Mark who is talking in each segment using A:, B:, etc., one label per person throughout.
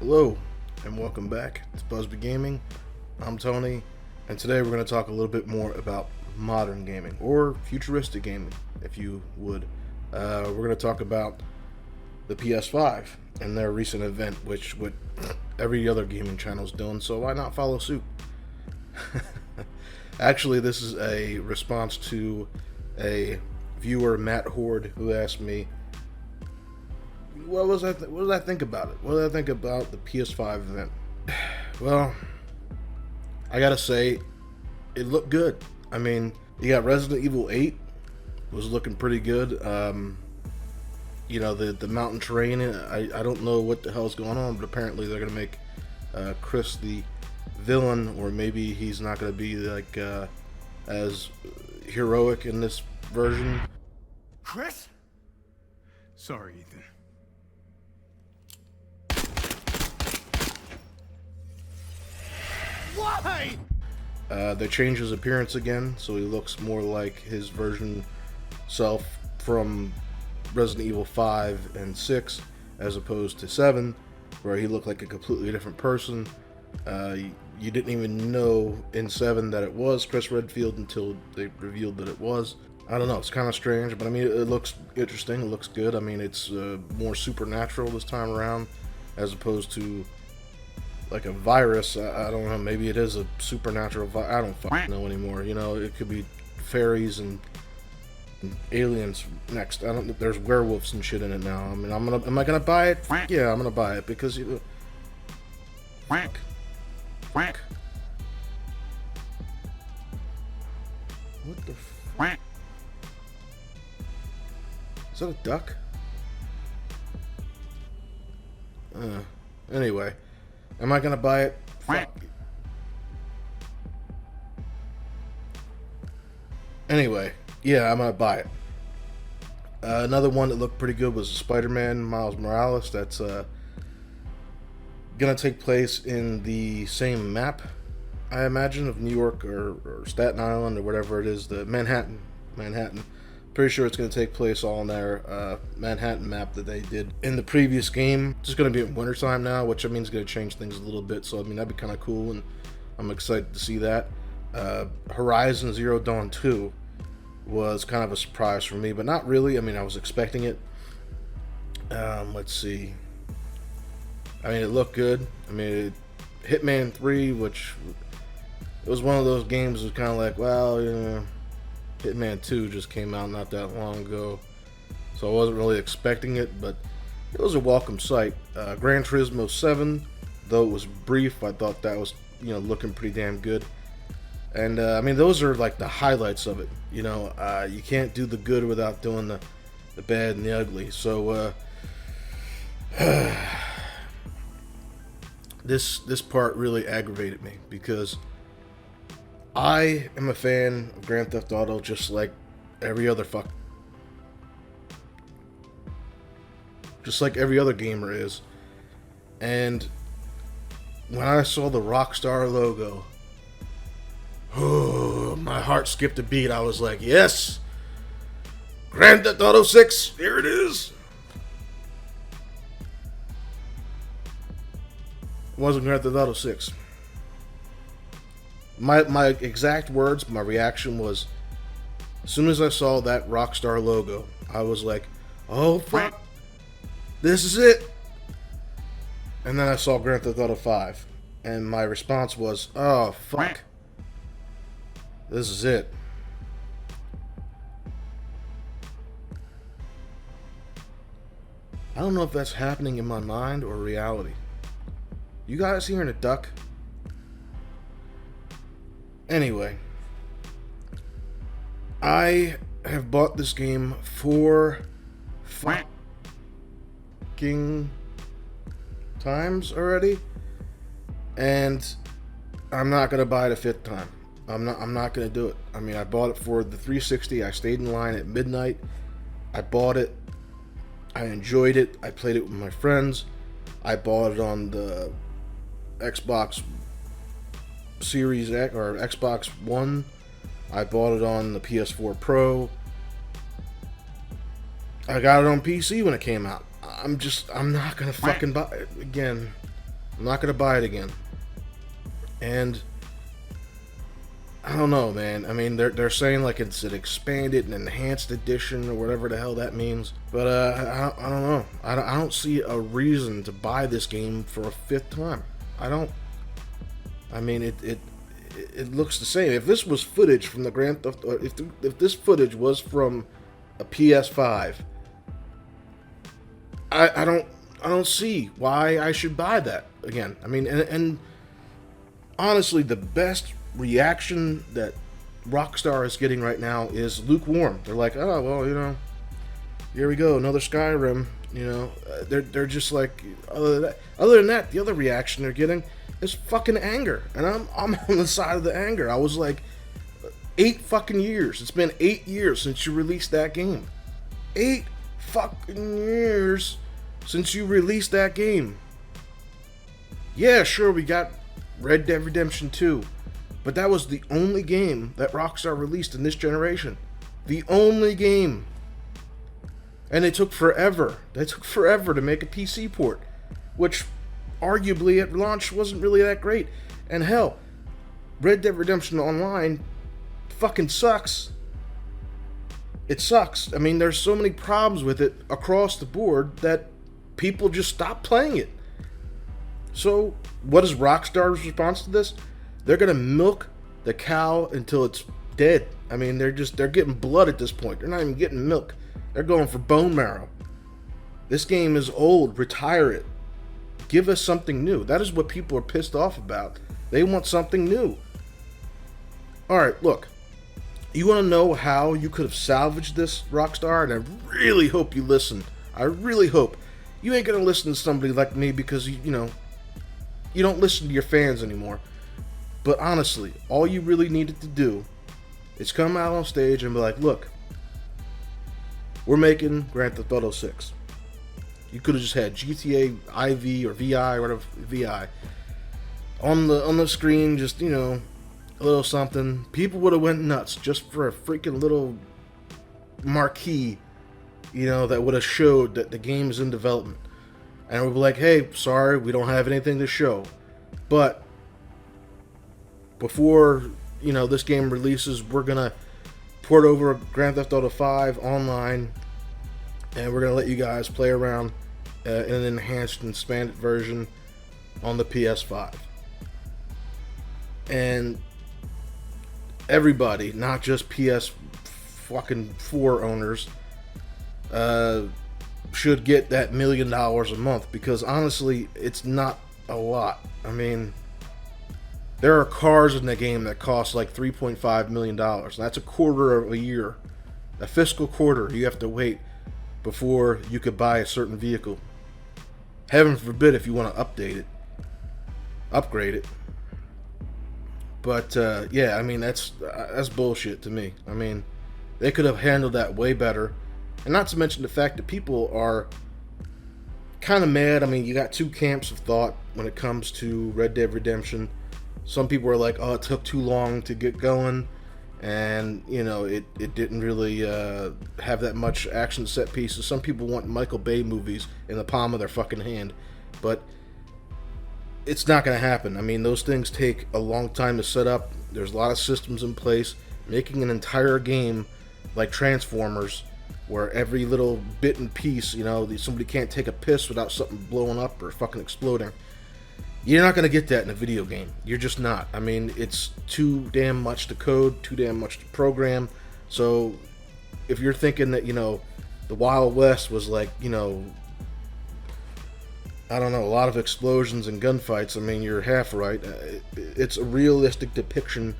A: Hello, and welcome back to Busby Gaming. I'm Tony, and today we're going to talk a little bit more about modern gaming, or futuristic gaming, if you would. We're going to talk about the PS5 and their recent event, which what every other gaming channel is doing, so why not follow suit? Actually, this is a response to a viewer, Matt Horde, who asked me, what did I think about it? What did I think about the PS5 event? Well, I gotta say, it looked good. I mean, you got Resident Evil 8 was looking pretty good. You know, the mountain terrain, I don't know what the hell's going on, but apparently they're gonna make Chris the villain, or maybe he's not gonna be like as heroic in this version.
B: Chris? Sorry, Ethan. Why?
A: They changed his appearance again, so he looks more like his version self from Resident Evil 5 and 6, as opposed to 7, where he looked like a completely different person. You didn't even know in 7 that it was Chris Redfield until they revealed that it was. I don't know, it's kind of strange, but I mean, it looks interesting, it looks good. I mean, it's more supernatural this time around, as opposed to like a virus. I don't know, maybe it is a supernatural I don't fucking know anymore. You know, it could be fairies and aliens next. I don't. There's werewolves and shit in it now. I mean, am I gonna buy it? Yeah, I'm gonna buy it because you. Fuck. What the? Is that a duck? Anyway, am I gonna buy it? Fuck. Anyway, yeah, I'm gonna buy it. Another one that looked pretty good was Spider-Man Miles Morales. That's gonna take place in the same map, I imagine, of New York or Staten Island or whatever it is, the Manhattan. Pretty sure it's gonna take place all in their Manhattan map that they did in the previous game. It's just gonna be in wintertime now, which I mean is gonna change things a little bit. So I mean that'd be kind of cool, and I'm excited to see that. Horizon Zero Dawn 2 was kind of a surprise for me, but not really. I mean, I was expecting it. Let's see. I mean, it looked good. I mean, Hitman 3, which it was one of those games that was kind of like, well, you know, Hitman 2 just came out not that long ago, so I wasn't really expecting it, but it was a welcome sight. Gran Turismo 7, though it was brief, I thought that was, you know, looking pretty damn good. And I mean, those are like the highlights of it. You know, you can't do the good without doing the bad and the ugly. So this part really aggravated me because I am a fan of Grand Theft Auto, just like every other just like every other gamer is. And when I saw the Rockstar logo, oh, my heart skipped a beat. I was like, yes! Grand Theft Auto 6, here it is! It wasn't Grand Theft Auto 6. My exact words, my reaction was, as soon as I saw that Rockstar logo, I was like, oh fuck, this is it! And then I saw Grand Theft Auto 5, and my response was, oh fuck, this is it. I don't know if that's happening in my mind or reality. You guys hearing a duck? Anyway, I have bought this game 4 fucking times already, and I'm not gonna buy it a 5th time. I'm not gonna do it. I mean, I bought it for the 360. I stayed in line at midnight. I bought it. I enjoyed it. I played it with my friends. I bought it on the Xbox Series X or Xbox One. I bought it on the PS4 Pro. I got it on PC when it came out. I'm not gonna fucking buy it again. I'm not gonna buy it again. And I don't know, man. I mean, they're saying like it's an expanded and enhanced edition or whatever the hell that means. But I don't know. I don't see a reason to buy this game for a fifth time. I don't. I mean, it looks the same. If this was footage from the Grand Theft, if this footage was from a PS5, I don't see why I should buy that again. I mean, and honestly, the best reaction that Rockstar is getting right now is lukewarm. They're like, oh well, here we go, another Skyrim. They're just like, other than that, the other reaction they're getting is fucking anger, and I'm on the side of the anger. I was like, 8 fucking years. It's been 8 years since you released that game. 8 fucking years since you released that game. Yeah, sure, we got Red Dead Redemption 2. But that was the only game that Rockstar released in this generation. The only game. And it took forever. They took forever to make a PC port, which arguably at launch wasn't really that great. And hell, Red Dead Redemption Online fucking sucks. It sucks. I mean, there's so many problems with it across the board that people just stop playing it. So, what is Rockstar's response to this? They're gonna milk the cow until it's dead. I mean, they're getting blood at this point. They're not even getting milk. They're going for bone marrow. This game is old. Retire it. Give us something new. That is what people are pissed off about. They want something new. Alright, look. You want to know how you could have salvaged this, Rockstar? And I really hope you listened. I really hope. You ain't gonna listen to somebody like me because, you don't listen to your fans anymore. But honestly, all you really needed to do is come out on stage and be like, look, we're making Grand Theft Auto 6. You could have just had GTA IV or VI or whatever, VI on the screen, just, a little something. People would have went nuts just for a freaking little marquee, that would have showed that the game is in development. And we'd be like, hey, sorry, we don't have anything to show. But before, this game releases, we're going to port over Grand Theft Auto 5 online, and we're going to let you guys play around in an enhanced and expanded version on the PS5. And everybody, not just PS fucking 4 owners, should get that $1 million a month, because honestly, it's not a lot. I mean, there are cars in the game that cost like $3.5 million. And that's a quarter of a year. A fiscal quarter you have to wait before you could buy a certain vehicle. Heaven forbid if you want to upgrade it. But yeah, I mean, that's bullshit to me. I mean, they could have handled that way better. And not to mention the fact that people are kind of mad. I mean, you got two camps of thought when it comes to Red Dead Redemption. Some people are like, oh, it took too long to get going, and it didn't really have that much action set pieces. Some people want Michael Bay movies in the palm of their fucking hand, but it's not going to happen. I mean, those things take a long time to set up. There's a lot of systems in place. Making an entire game like Transformers, where every little bit and piece, somebody can't take a piss without something blowing up or fucking exploding. You're not going to get that in a video game. You're just not. I mean, it's too damn much to code, too damn much to program. So, if you're thinking that, the Wild West was like, I don't know, a lot of explosions and gunfights, I mean, you're half right. It's a realistic depiction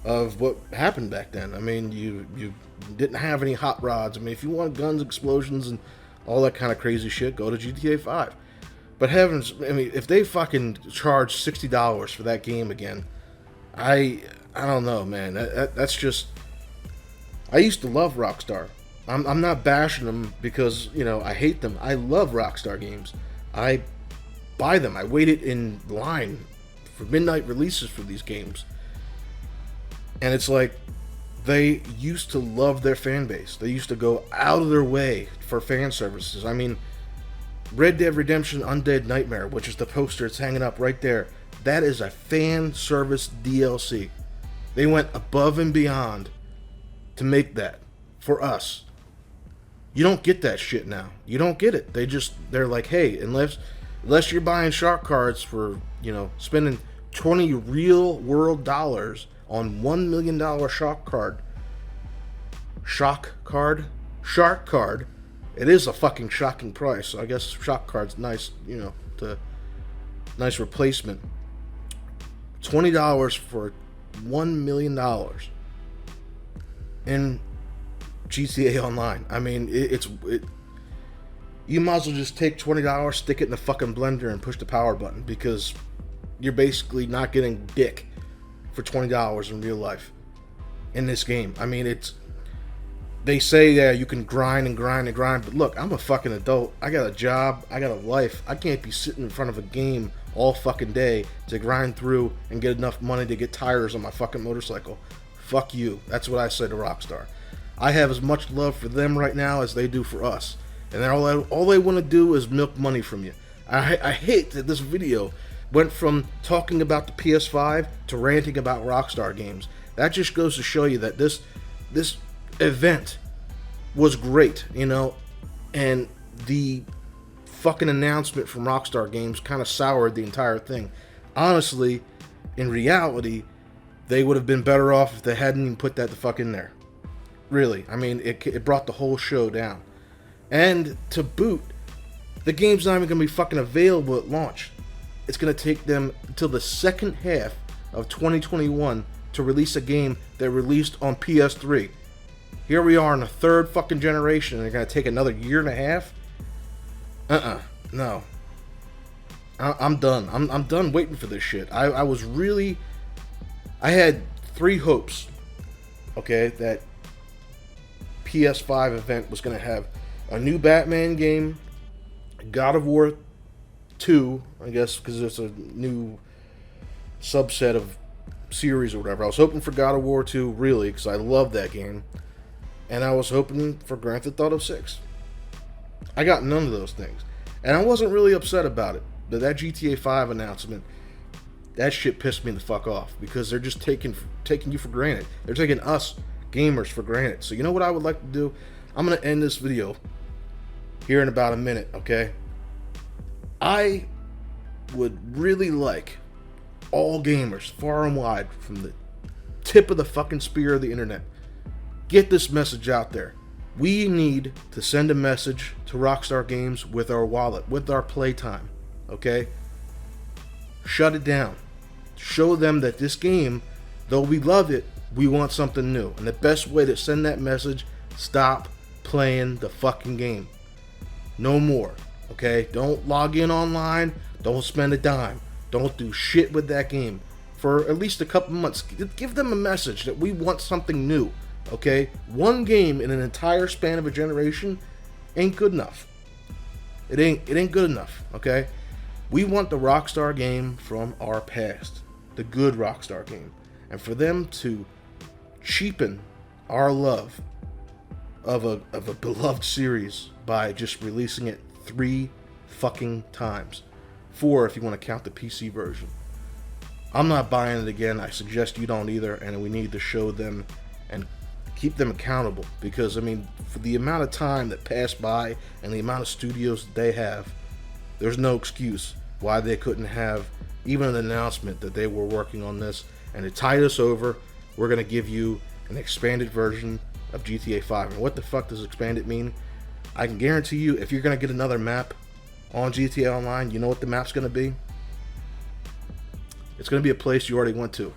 A: of what happened back then. I mean, you didn't have any hot rods. I mean, if you want guns, explosions, and all that kind of crazy shit, go to GTA 5. But heavens, I mean, if they fucking charge $60 for that game again, I don't know, man. That's just... I used to love Rockstar. I'm not bashing them because, I hate them. I love Rockstar games. I buy them. I waited in line for midnight releases for these games. And it's like, they used to love their fan base. They used to go out of their way for fan services. I mean, Red Dead Redemption Undead Nightmare, which is the poster, it's hanging up right there. That is a fan service DLC. They went above and beyond to make that for us. You don't get that shit now. You don't get it. They're like, hey, unless you're buying shark cards for, spending 20 real world dollars on $1 million shark card. It is a fucking shocking price. So I guess shark card's nice, nice replacement. $20 for $1 million in GTA Online. I mean, you might as well just take $20, stick it in the fucking blender, and push the power button, because you're basically not getting dick for $20 in real life in this game. I mean, they say you can grind and grind and grind, but look, I'm a fucking adult. I got a job. I got a life. I can't be sitting in front of a game all fucking day to grind through and get enough money to get tires on my fucking motorcycle. Fuck you. That's what I say to Rockstar. I have as much love for them right now as they do for us. And all they want to do is milk money from you. I hate that this video went from talking about the PS5 to ranting about Rockstar games. That just goes to show you that this event was great, and the fucking announcement from Rockstar Games kind of soured the entire thing. Honestly, in reality, they would have been better off if they hadn't even put that the fuck in there. Really, I mean, it brought the whole show down. And to boot, the game's not even going to be fucking available at launch. It's going to take them until the second half of 2021 to release a game that released on PS3. Here we are in the third fucking generation, and they're going to take another year and a half? No. I'm done. I'm done waiting for this shit. I had 3 hopes, okay, that PS5 Event was going to have a new Batman game, God of War 2, I guess, because it's a new subset of series or whatever. I was hoping for God of War 2, really, because I love that game. And I was hoping for Grand Theft Auto 6. I got none of those things. And I wasn't really upset about it. But that GTA 5 announcement, that shit pissed me the fuck off. Because they're just taking you for granted. They're taking us, gamers, for granted. So you know what I would like to do? I'm going to end this video here in about a minute, okay? I would really like all gamers, far and wide, from the tip of the fucking spear of the internet, get this message out there. We need to send a message to Rockstar Games with our wallet, with our playtime, okay? Shut it down. Show them that this game, though we love it, we want something new. And the best way to send that message, stop playing the fucking game. No more, okay? Don't log in online. Don't spend a dime. Don't do shit with that game for at least a couple months. Give them a message that we want something new. Okay, one game in an entire span of a generation ain't good enough. It ain't good enough. Okay, we want the Rockstar game from our past, the good Rockstar game, and for them to cheapen our love of a beloved series by just releasing it 3 fucking times, 4 if you want to count the PC version. I'm not buying it again. I suggest you don't either, and we need to show them and keep them accountable, because I mean, for the amount of time that passed by and the amount of studios that they have, there's no excuse why they couldn't have even an announcement that they were working on this. And to tide us over, we're going to give you an expanded version of GTA 5. And what the fuck does expanded mean? I can guarantee you, if you're going to get another map on GTA Online, you know what the map's going to be? It's going to be a place you already went to.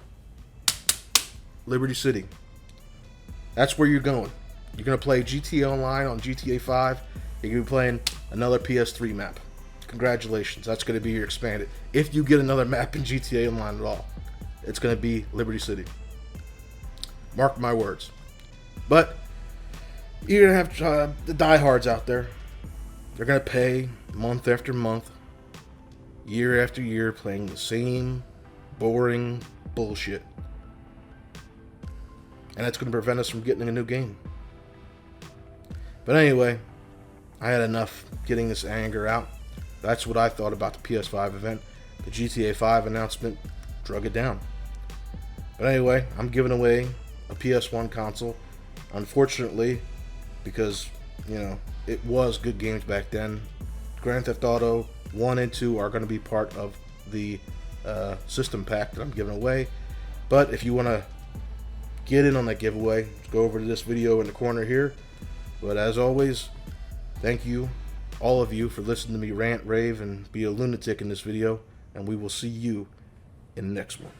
A: Liberty City. That's where you're going. You're going to play GTA Online on GTA 5. You're going to be playing another PS3 map. Congratulations. That's going to be your expanded. If you get another map in GTA Online at all, it's going to be Liberty City. Mark my words. But you're going to have the diehards out there. They're going to pay month after month, year after year, playing the same boring bullshit. And that's going to prevent us from getting a new game. But anyway, I had enough getting this anger out. That's what I thought about the PS5 event. The GTA 5 announcement drug it down. But anyway, I'm giving away a PS1 console. Unfortunately, because, you know, it was good games back then. Grand Theft Auto 1 and 2 are going to be part of the system pack that I'm giving away. But if you want to get in on that giveaway, go over to this video in the corner here. But as always, thank you, all of you, for listening to me rant, rave, and be a lunatic in this video. And we will see you in the next one.